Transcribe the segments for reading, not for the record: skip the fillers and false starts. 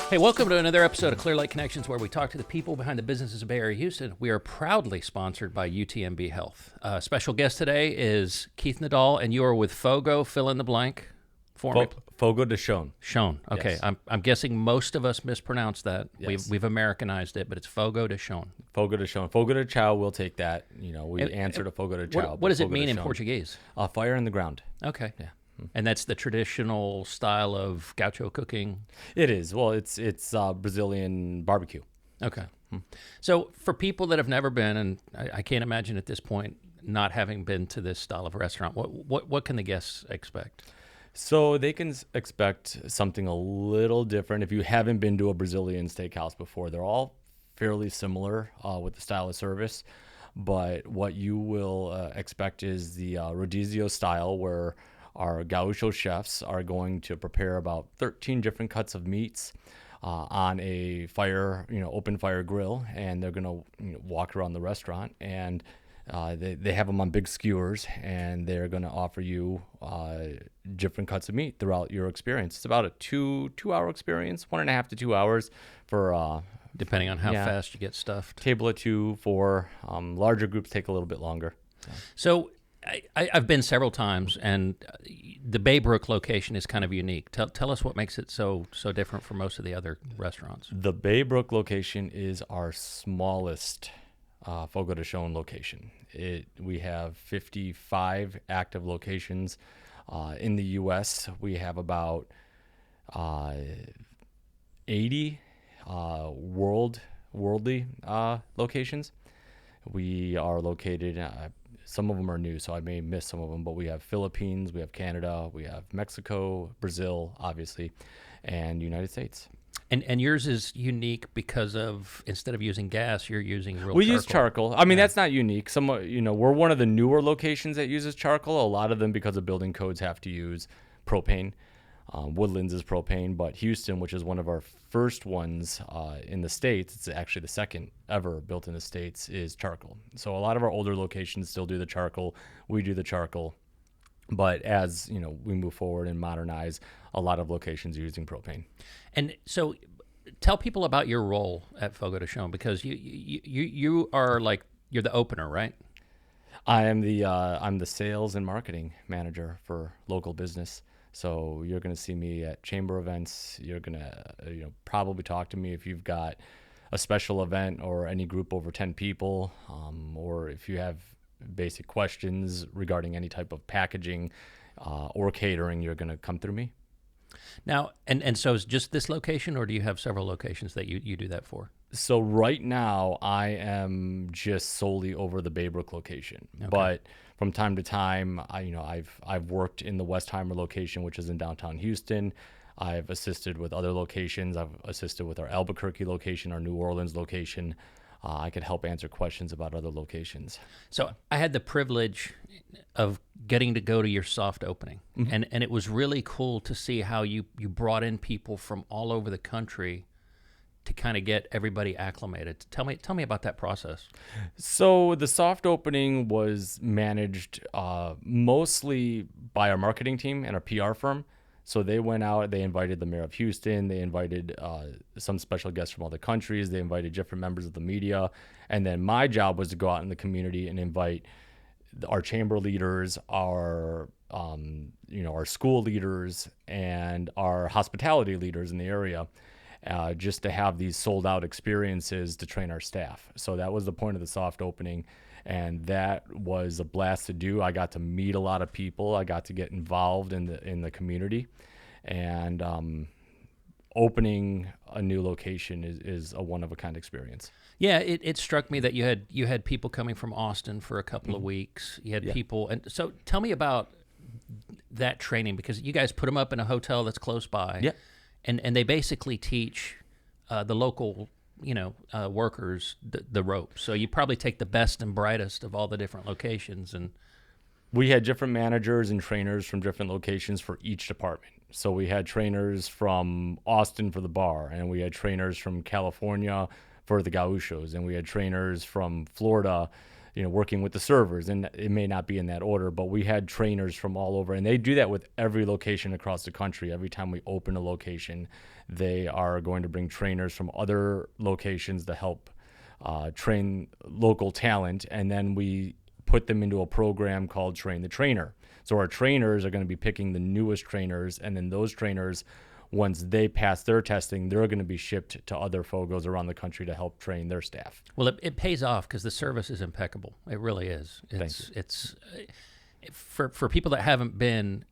Hey, welcome to another episode of Clear Lake Connections, where we talk to the people behind the businesses of Bay Area Houston. We are proudly sponsored by UTMB Health. Special guest today is Keith Nedal, and you are with Fogo, fill in the blank for me. Fogo De Chao. Chao. Okay, Yes. I'm guessing most of us mispronounced that. Yes. We've Americanized it, but it's Fogo de Chao. Fogo De Chao. Fogo De Chao, we'll take that. You know, we answer to Fogo De Chao. What does it Fogo de mean in Chao. Portuguese? Fire in the ground. Okay. Yeah. And that's the traditional style of gaucho cooking? It is. Well, it's Brazilian barbecue. Okay. So for people that have never been, and I can't imagine at this point not having been to this style of restaurant, what can the guests expect? So they can expect something a little different. If you haven't been to a Brazilian steakhouse before, they're all fairly similar with the style of service. But what you will expect is the rodizio style, where our gaucho chefs are going to prepare about 13 different cuts of meats on a fire, open fire grill, and they're going to walk around the restaurant, and they have them on big skewers, and they're going to offer you different cuts of meat throughout your experience. It's about a two-hour experience, 1.5 to 2 hours for Depending on how fast you get stuffed. table of 2, 4. Larger groups take a little bit longer. So I've been several times, and the Baybrook location is kind of unique. Tell us what makes it so different from most of the other restaurants. The Baybrook location is our smallest Fogo de Chao location. We have 55 active locations. In the U.S., we have about 80 worldly locations. We are located, some of them are new, so I may miss some of them, but we have Philippines, we have Canada, we have Mexico, Brazil, obviously, and United States. And yours is unique because of, instead of using gas, you're using real We charcoal. use charcoal. I mean, that's not unique. We're one of the newer locations that uses charcoal. A lot of them, because of building codes, have to use propane. Woodlands is propane, but Houston, which is one of our first ones in the States, it's actually the second ever built in the States, is charcoal. So a lot of our older locations still do the charcoal. We do the charcoal. But as we move forward and modernize, a lot of locations are using propane. And so tell people about your role at Fogo de Chao, because you are like, you're the opener, right? I'm the sales and marketing manager for local business. So you're going to see me at chamber events. You're going to probably talk to me if you've got a special event or any group over 10 people, or if you have basic questions regarding any type of packaging or catering, you're going to come through me. Now, and so is just this location, or do you have several locations that you do that for? So right now I am just solely over the Baybrook location, but from time to time, I've worked in the Westheimer location, which is in downtown Houston. I've assisted with other locations. I've assisted with our Albuquerque location, our New Orleans location. I could help answer questions about other locations. So I had the privilege of getting to go to your soft opening, and it was really cool to see how you brought in people from all over the country to kind of get everybody acclimated. Tell me about that process. So the soft opening was managed mostly by our marketing team and our PR firm. So they went out, they invited the mayor of Houston, they invited some special guests from other countries, they invited different members of the media, and then my job was to go out in the community and invite our chamber leaders, our school leaders, and our hospitality leaders in the area, just to have these sold out experiences to train our staff. So that was the point of the soft opening. And that was a blast to do. I got to meet a lot of people. I got to get involved in the community, and opening a new location is a one of a kind experience. Yeah, it struck me that you had people coming from Austin for a couple of weeks. You had people, and so tell me about that training, because you guys put them up in a hotel that's close by. Yeah, and they basically teach the local workers the ropes. So you probably take the best and brightest of all the different locations. And we had different managers and trainers from different locations for each department. So we had trainers from Austin for the bar, and we had trainers from California for the gauchos, and we had trainers from Florida, working with the servers, and it may not be in that order, but we had trainers from all over, and they do that with every location across the country. Every time we open a location, they are going to bring trainers from other locations to help train local talent, and then we put them into a program called Train the Trainer. So our trainers are going to be picking the newest trainers, and then those trainers, once they pass their testing, they're going to be shipped to other Fogos around the country to help train their staff. Well, it pays off because the service is impeccable. It really is. Thank you. It's for people that haven't been.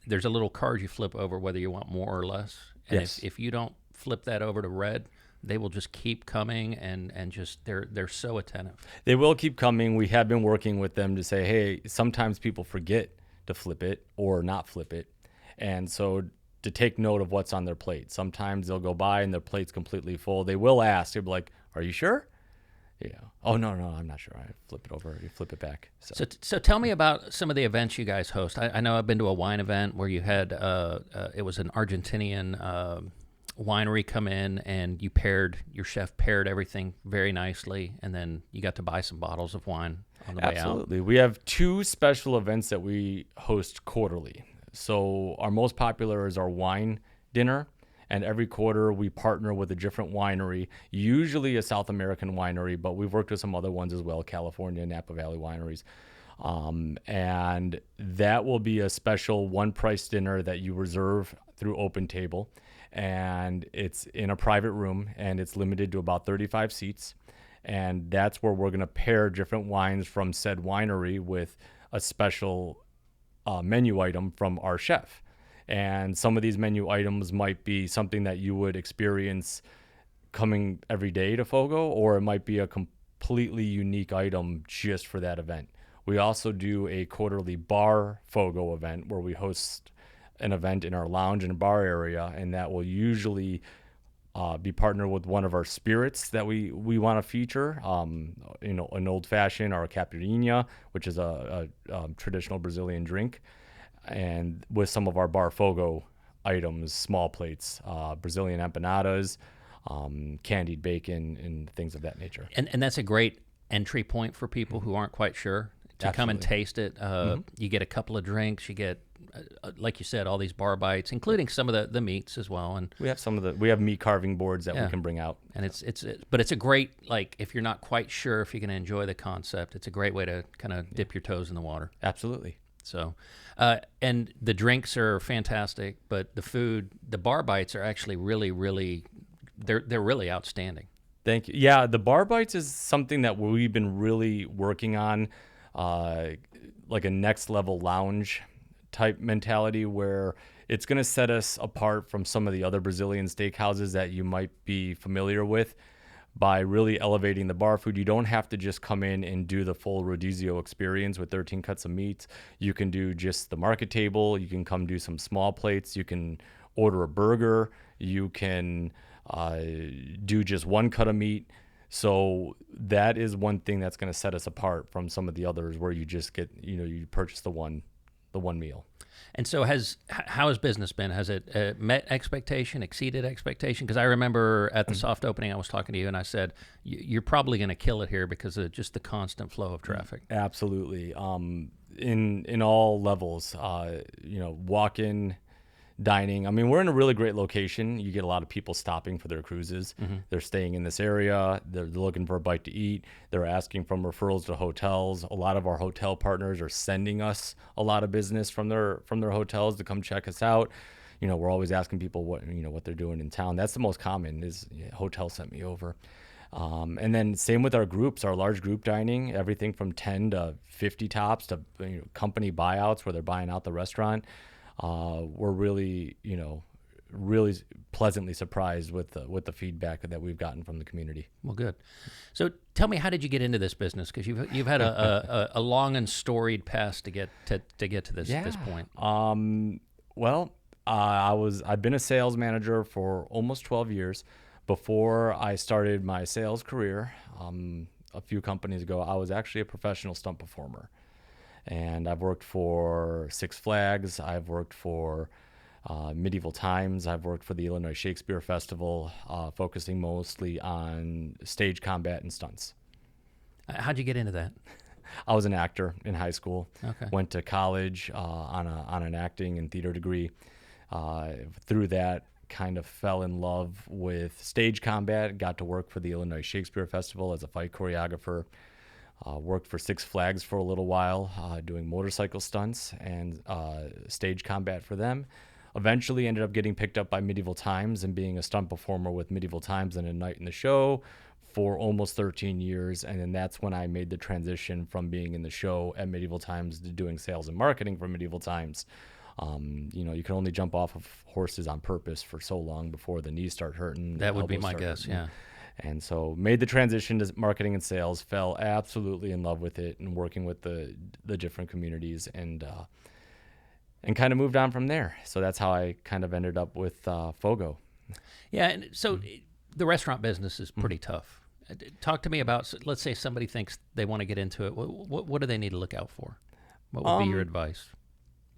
There's a little card you flip over whether you want more or less. And Yes. if you don't flip that over to red, they will just keep coming and just they're so attentive. They will keep coming. We have been working with them to say, hey, sometimes people forget to flip it or not flip it. And so to take note of what's on their plate. Sometimes they'll go by and their plate's completely full. They will ask, they'll be like, are you sure? Yeah. Oh, no, I'm not sure. I flip it over. You flip it back. So tell me about some of the events you guys host. I know I've been to a wine event where you had, it was an Argentinian winery come in, and your chef paired everything very nicely, and then you got to buy some bottles of wine on the way out. Absolutely. We have 2 special events that we host quarterly. So our most popular is our wine dinner, and every quarter we partner with a different winery, usually a South American winery, but we've worked with some other ones as well, California, Napa Valley wineries. And that will be a special one-price dinner that you reserve through Open Table, and it's in a private room, and it's limited to about 35 seats. And that's where we're going to pair different wines from said winery with a special menu item from our chef. And some of these menu items might be something that you would experience coming every day to Fogo, or it might be a completely unique item just for that event. We also do a quarterly bar Fogo event where we host an event in our lounge and bar area, and that will usually be partnered with one of our spirits that we want to feature, an old fashioned or a caipirinha, which is a traditional Brazilian drink, and with some of our bar Fogo items, small plates, Brazilian empanadas, candied bacon, and things of that nature. And that's a great entry point for people who aren't quite sure to come and taste it. You get a couple of drinks, you get, like you said, all these bar bites, including some of the meats as well. And we have meat carving boards that we can bring out. And but it's a great, like, if you're not quite sure if you're going to enjoy the concept, it's a great way to kind of dip your toes in the water. Absolutely. So, and the drinks are fantastic, but the food, the bar bites are actually really, really, they're really outstanding. Thank you. Yeah, the bar bites is something that we've been really working on, like a next level lounge type mentality where it's going to set us apart from some of the other Brazilian steakhouses that you might be familiar with by really elevating the bar food. You don't have to just come in and do the full rodizio experience with 13 cuts of meat. You can do just the market table. You can come do some small plates. You can order a burger. You can do just one cut of meat. So that is one thing that's going to set us apart from some of the others where you just get, you purchase the one meal. And so how has business been? Has it met expectation, exceeded expectation? Because I remember at the soft opening, I was talking to you and I said, you're probably going to kill it here because of just the constant flow of traffic. Absolutely. In all levels, walk-in dining. I mean, we're in a really great location. You get a lot of people stopping for their cruises. Mm-hmm. They're staying in this area. They're looking for a bite to eat. They're asking from referrals to hotels. A lot of our hotel partners are sending us a lot of business from their hotels to come check us out. We're always asking people what they're doing in town. That's the most common is hotel sent me over. And then same with our groups, our large group dining, everything from 10 to 50 tops to company buyouts where they're buying out the restaurant. We're really, really pleasantly surprised with the feedback that we've gotten from the community. Well, good. So tell me, how did you get into this business? Because you've had a long and storied past to get to this point. I've been a sales manager for almost 12 years. Before I started my sales career, a few companies ago, I was actually a professional stunt performer. And I've worked for Six Flags. I've worked for Medieval Times. I've worked for the Illinois Shakespeare Festival, focusing mostly on stage combat and stunts. How'd you get into that? I was an actor in high school. Okay. Went to college on an acting and theater degree. Through that, kind of fell in love with stage combat. Got to work for the Illinois Shakespeare Festival as a fight choreographer. Worked for Six Flags for a little while, doing motorcycle stunts and stage combat for them. Eventually ended up getting picked up by Medieval Times and being a stunt performer with Medieval Times and A Night in the Show for almost 13 years. And then that's when I made the transition from being in the show at Medieval Times to doing sales and marketing for Medieval Times. You can only jump off of horses on purpose for so long before the knees start hurting. That would be my guess, yeah. And so made the transition to marketing and sales, fell absolutely in love with it and working with the different communities and kind of moved on from there. So that's how I kind of ended up with Fogo. Yeah, and so the restaurant business is pretty tough. Talk to me about, let's say somebody thinks they want to get into it. What do they need to look out for? What would be your advice?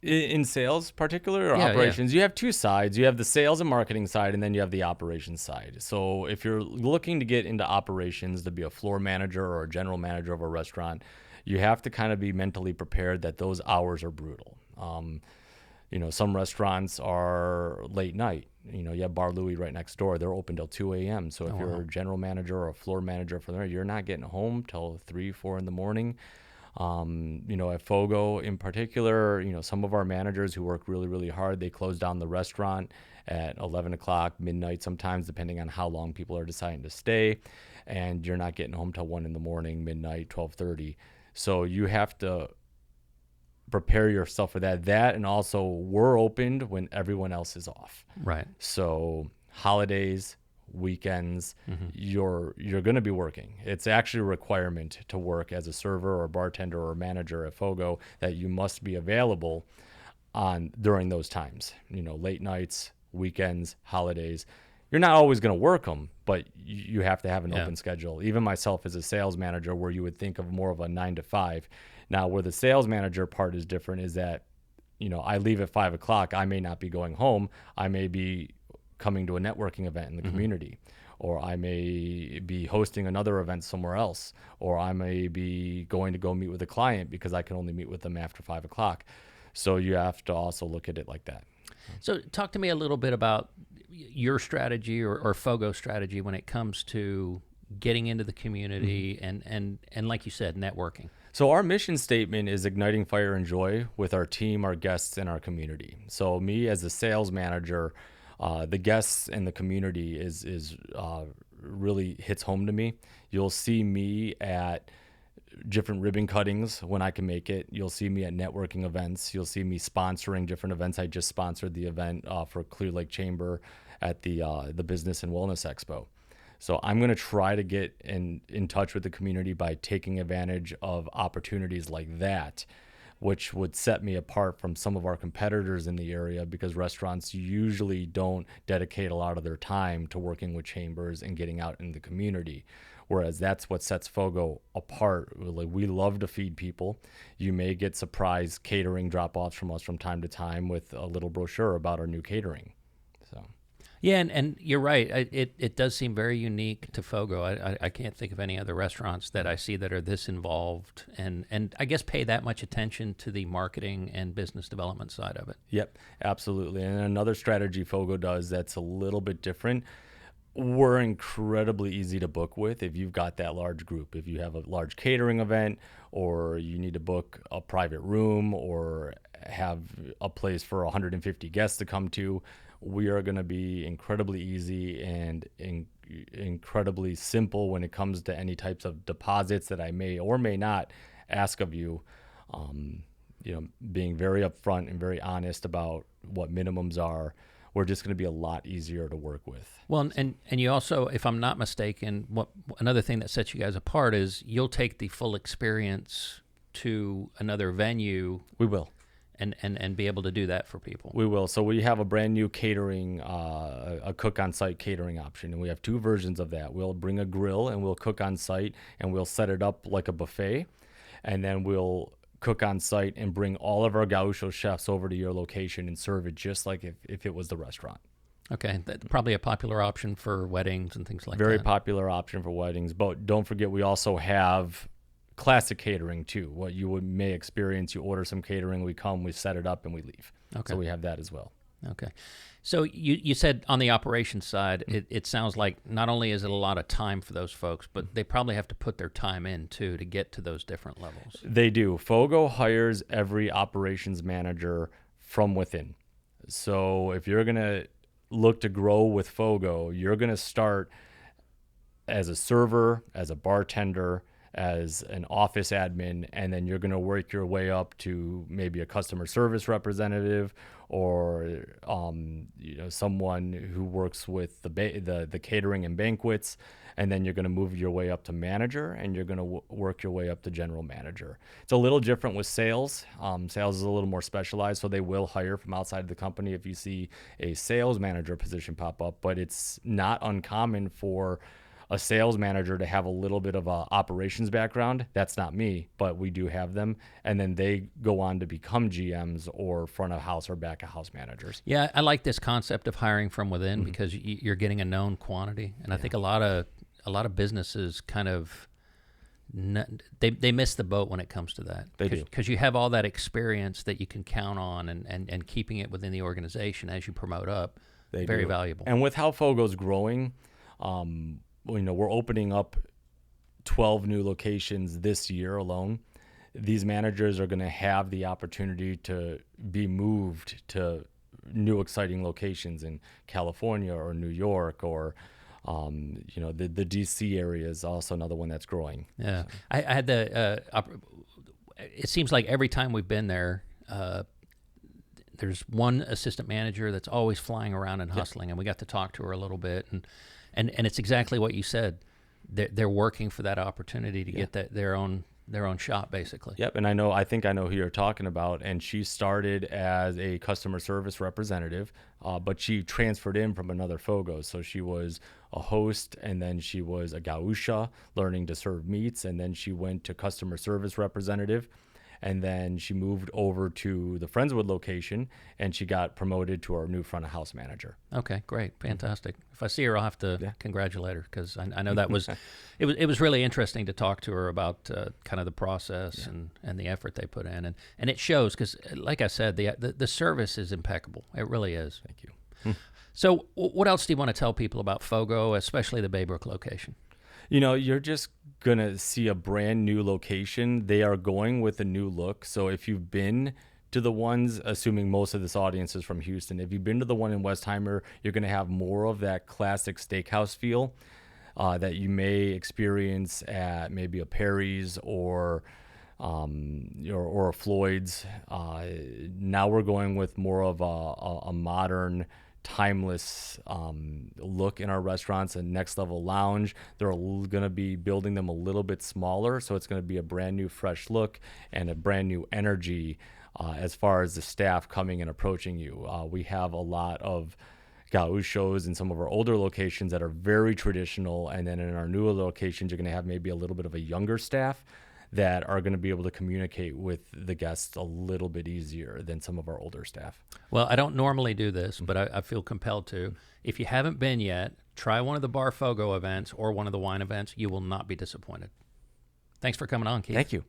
In sales particular or operations? You have two sides. You have the sales and marketing side, and then you have the operations side. So if you're looking to get into operations, to be a floor manager or a general manager of a restaurant, you have to kind of be mentally prepared that those hours are brutal. Some restaurants are late night. You have Bar Louie right next door. They're open till 2 a.m. So if you're a general manager or a floor manager for there, you're not getting home till 3, 4 in the morning. At Fogo in particular, some of our managers who work really, really hard, they close down the restaurant at 11 o'clock, midnight sometimes, depending on how long people are deciding to stay. And you're not getting home till 1 in the morning, midnight, 12:30. So you have to prepare yourself for that. And also we're opened when everyone else is off. Right. So holidays, weekends, you're going to be working. It's actually a requirement to work as a server or a bartender or a manager at Fogo that you must be available during those times. Late nights, weekends, holidays. You're not always going to work them, but you have to have an open schedule. Even myself as a sales manager, where you would think of more of a 9 to 5. Now, where the sales manager part is different is that, I leave at 5 o'clock. I may not be going home. I may be coming to a networking event in the community, or I may be hosting another event somewhere else, or I may be going to go meet with a client because I can only meet with them after 5 o'clock. So you have to also look at it like that. So talk to me a little bit about your strategy or Fogo strategy when it comes to getting into the community and like you said, networking. So our mission statement is igniting fire and joy with our team, our guests, and our community. So me as a sales manager, the guests and the community is really hits home to me. You'll see me at different ribbon cuttings when I can make it. You'll see me at networking events. You'll see me sponsoring different events. I just sponsored the event for Clear Lake Chamber at the Business and Wellness Expo. So I'm going to try to get in touch with the community by taking advantage of opportunities like that, which would set me apart from some of our competitors in the area, because restaurants usually don't dedicate a lot of their time to working with chambers and getting out in the community. Whereas that's what sets Fogo apart. We love to feed people. You may get surprise catering drop-offs from us from time to time with a little brochure about our new catering. So. Yeah, and you're right. It does seem very unique to Fogo. I can't think of any other restaurants that I see that are this involved and I guess pay that much attention to the marketing and business development side of it. Yep, absolutely. And another strategy Fogo does that's a little bit different, we're incredibly easy to book with if you've got that large group. If you have a large catering event, or you need to book a private room or have a place for 150 guests to come to, we are going to be incredibly easy and incredibly simple when it comes to any types of deposits that I may or may not ask of you. Being very upfront and very honest about what minimums are. We're just going to be a lot easier to work with. Well, and you also, if I'm not mistaken, another thing that sets you guys apart is you'll take the full experience to another venue. We will. And be able to do that for people. We will. So we have a brand new catering, a cook on site catering option, and we have two versions of that. We'll bring a grill and we'll cook on site, and we'll set it up like a buffet, and then we'll cook on site and bring all of our gaucho chefs over to your location and serve it just like if it was the restaurant. Okay, that's probably a popular option for weddings and things like that. Very popular option for weddings, but don't forget we also have classic catering too. What you may experience, you order some catering, we come, we set it up, and we leave. Okay. So we have that as well. Okay. So you said on the operations side, it sounds like not only is it a lot of time for those folks, but they probably have to put their time in too to get to those different levels. They do. Fogo hires every operations manager from within. So if you're going to look to grow with Fogo, you're going to start as a server, as a bartender, as an office admin, and then you're going to work your way up to maybe a customer service representative, or someone who works with the catering and banquets, and then you're going to move your way up to manager, and you're going to work your way up to general manager. It's a little different with sales. Sales is a little more specialized, so they will hire from outside of the company if you see a sales manager position pop up, but it's not uncommon for a sales manager to have a little bit of a operations background. That's not me, but we do have them. And then they go on to become GMs or front of house or back of house managers. Yeah, I like this concept of hiring from within because you're getting a known quantity. And I think a lot of businesses kind of, they miss the boat when it comes to that. They do. Because you have all that experience that you can count on, and keeping it within the organization as you promote up, very valuable. And with how Fogo's growing, we're opening up 12 new locations this year alone. These managers are going to have the opportunity to be moved to new exciting locations in California or New York, or the DC area is also another one that's growing. Yeah, so. I had the. It seems like every time we've been there, there's one assistant manager that's always flying around and hustling, and we got to talk to her a little bit, and it's exactly what you said. They're working for that opportunity to get their own shop, basically. Yep, and I think I know who you're talking about. And she started as a customer service representative, but she transferred in from another Fogo. So she was a host, and then she was a gaúcha, learning to serve meats, and then she went to customer service representative. And then she moved over to the Friendswood location, and she got promoted to our new front of house manager. Okay, great, fantastic. If I see her, I'll have to congratulate her, because I know that was it was really interesting to talk to her about kind of the process and the effort they put in, and it shows, because like I said, the service is impeccable. It really is. Thank you. So what else do you want to tell people about Fogo, especially the Baybrook location? You're just going to see a brand new location. They are going with a new look. So if you've been to the ones, assuming most of this audience is from Houston, if you've been to the one in Westheimer, you're going to have more of that classic steakhouse feel that you may experience at maybe a Perry's or a Floyd's. Now we're going with more of a modern, timeless look in our restaurants, and next level lounge. They're going to be building them a little bit smaller, so it's going to be a brand new fresh look and a brand new energy as far as the staff coming and approaching you. We have a lot of gauchos in some of our older locations that are very traditional, and then in our newer locations you're going to have maybe a little bit of a younger staff that are going to be able to communicate with the guests a little bit easier than some of our older staff. Well, I don't normally do this, but I feel compelled to. If you haven't been yet, try one of the Bar Fogo events or one of the wine events. You will not be disappointed. Thanks for coming on, Keith. Thank you.